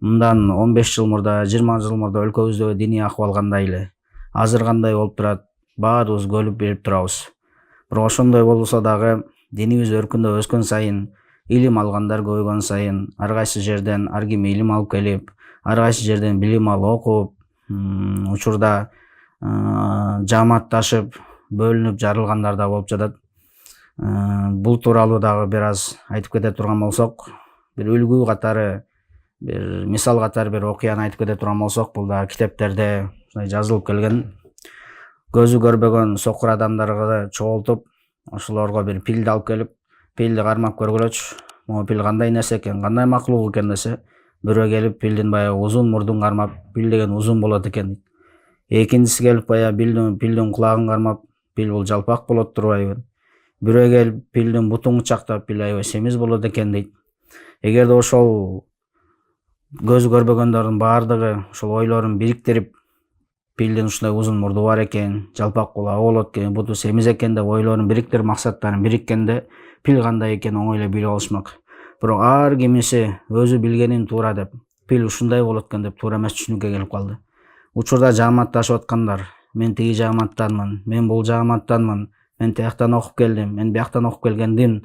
мындан 15 жыл мурда, 20 жыл мурда өлкөбүздөгү диний акыбал кандай эле, азыр кандай болуп турат, баарыбыз көрүп билип турабыз. Бирок ошондой болсо дагы динибиз өркүндөп өскөн сайын, илим алгандар көбөйгөн сайын, ар кайсы жерден ар ким илим алып келип, ар кайсы жерден билим алып окуп, учурда жааматташып, бөлүнүп жарылгандар да болуп жатат. Бул тууралуу дагы бир аз айтып кете турган болсок, бир үлгү катары, бир мисал катары бир окуяны айтып кете турган болсок, бул дагы китептерде жазылып келген. Көзү көрбөгөн сокур адамдарды чогултуп, ошолорго бир пилди алып келип, пилди кармап көргүлөчү. Могу пил кандай нерсе экен, кандай макулук экен десе, бирөө келип пилдин баягы узун мурдун кармап, пил деген узун болот экен. Экинчиси келип баягы пилдин кулагын кармап, пил бул жалпак болот турбайбы? Бирөө келип пилдин бутун кучактап, пил аябай семиз болот экен дейт. Эгерде ошол көзү көрбөгөндөрдүн баардыгы ошол ойлорун бириктирип, пилдин ушундай узун мурду бар экен, жалпак кулагы болот экен, буту семиз экен деп ойлорун бириктирип, максаттарын бириккенде пил кандай экенин оңой эле билип алышмак. Бирок ар кимиси өзү билгенин туура деп, пил ушундай болот экен деп туура эмес түшүнүккө келип калды. Учурда жааматташып аткандар, мен тиги жааматтанмын, мен бул жааматтанмын, мен тияктан окуп келдим, мен бияктан окуп келгендим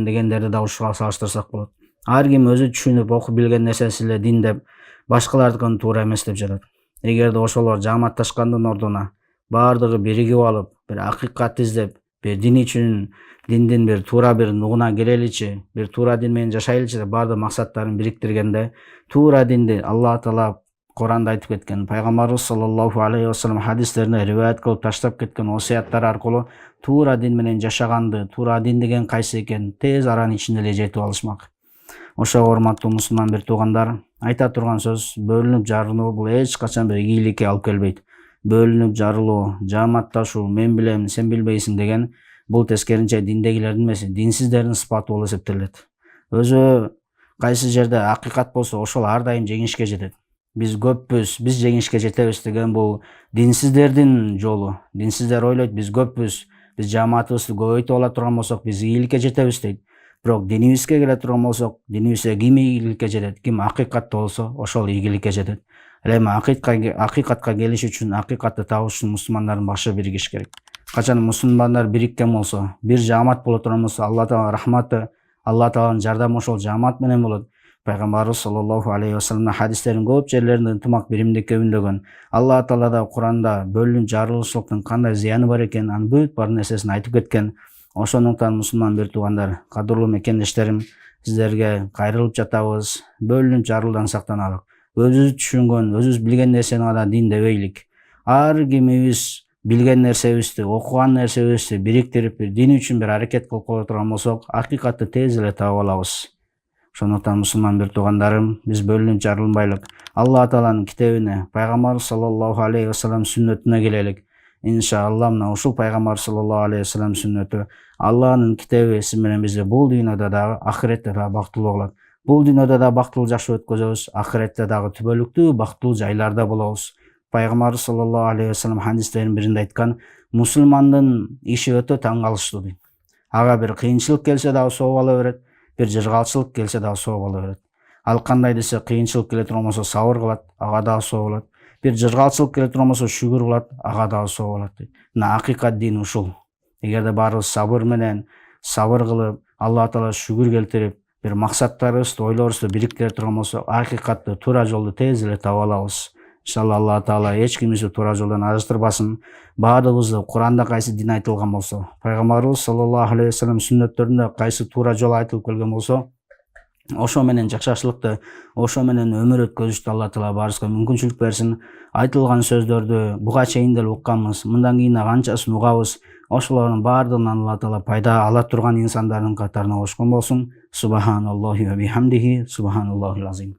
дегендерди да ушуга салыштырсак болот. Ар ким өзү түшүнүп окуп билген нерсеси эле дин деп, башкалардыкын туура эмес деп жатат. Эгерде ошолор жааматташкандын ордуна баардыгы биригип алып, бир акыйкатты издеп, бир дин үчүн, диндин бир туура бир нугуна келеличи, бир туура дин менен жашайлычы деп баардык максаттарын бириктиргенде, туура динди Алла Таала Куранда айтып кеткен, пайгамбарыбыз саллаллаху алейхи вассалам хадистерине риваят кылып таштап кеткен осуяттар аркылуу туура дин менен жашаганды, туура дин деген кайсы экен тез аранын ичинде эле жетип алышмак. Ошого урматтуу мусулман бир туугандар, айта турган сөз, бөлүнүп жарылуу бул эч качан бир ийгиликке алып келбейт. Бөлүнүп жарылуу, жааматташуу, мен билем, сен билбейсиң деген бул тескеринче диндегилердин эмес, динсиздердин сыпаты болуп эсептелет. Өзү кайсы жерде акыйкат болсо, ошол ар дайым жеңишке жетет. Биз көппүз, биз жеңишке жетебиз деген бул динсиздердин жолу. Динсиздер ойлойт, биз көппүз, биз жааматыбызды көбөйтүп ала турган болсок, биз ийгиликке жетебиз дейт. Бирок динибизге келе турган болсок, динибизге ким ийгиликке жетет, ким акыйкатта болсо, ошол ийгиликке жетет. Эми акыйкатка келиш үчүн, акыйкатты табыш үчүн мусулмандардын башы биригиш керек. Качан мусулмандар бириккен болсо, бир жаамат боло турган болсо, Алла Тааланын рахматы, Алла Тааланын жардамы ошол жаамат менен болот. Пайгамбарыбыз саллаллаху алейхи вассаламдын хадистеринин көп жерлеринде ынтымак биримдикке үндөгөн. Алла Таала да Куранда бөлүнүп жарылуучулуктун кандай зыяны бар экенин, анын бүт бар нерсесин айтып кеткен. Ошондуктан мусулман бир туугандар, кадырлуу мекендештерим, сиздерге кайрылып жатабыз. Бөлүнүп жарылуудан сактаналы. Өзүбүз түшүнгөн, өзүбүз билген нерсени гана дин дебейлик. Ар кимибиз билген нерсебизди, окуган нерсебизди бириктирип, бир дин үчүн бир аракет кылып кое турган болсок, акыйкатты тез эле таап алабыз. Ошондуктан мусулман бир туугандарым, биз бөлүнүп жарылбайлык. Алла Тааланын китебине, пайгамбар саллаллаху алейхи вассалам сүннөтүнө келелик. Иншалла мына ушул пайгамбар саллаллаху алейхи вассалам сүннөтү, Алланын китеби сиз менен бизди бул дүйнөдө дагы, ахиретте дагы бактылуу кылат. Бул дүйнөдө да бактылуу жашоо өткөзөбүз, ахиретте дагы түбөлүктүү бактылуу жайларда болобуз. Пайгамбар саллаллаху алейхи вассалам хадистеринин биринде айткан, мусулмандын иши өтө таң калыштуу дейт. Ага бир кыйынчылык келсе дагы сооп ала берет, бир жыргалчылык келсе дагы сооп ала берет. Ал кандай десе, кыйынчылык келе турган болсо сабыр кылат, ага дагы сооп алат. Бир жыргалчылык келе турган болсо шүгүр кылат, ага дагы сооп алат дейт. Мына акыйкат дин ушул. Эгерде баарыбыз сабыр кылып, Алла Таала шүгүр келтирип, бир максаттарыбызды, ойлорубузду бириктире турган болсо, акыйкатты, туура жолду тез эле таап алабыз. Иншалла Алла Таала эч кимибизди туура жолдон адыштырбасын. Баардыгыбызды Куранда кайсы дин айтылган болсо, пайгамбарыбыз саллаллаху алейхи вассалам сүннөттөрүндө кайсы туура жол айтылып келген болсо, ошо менен жашашлыкты, ошо менен өмүр өткөзүштү Алла Таала баарыбызга мүмкүнчүлүк берсин. Айтылган сөздөрдү буга чейин деле укканбыз, мындан кийин канчасын угабыз. Ошолордун баардыгынан Алла Таала пайда ала турган инсандардын катарына кошкон болсун. Субханаллахи ва бихамдихи, субханаллахил азим.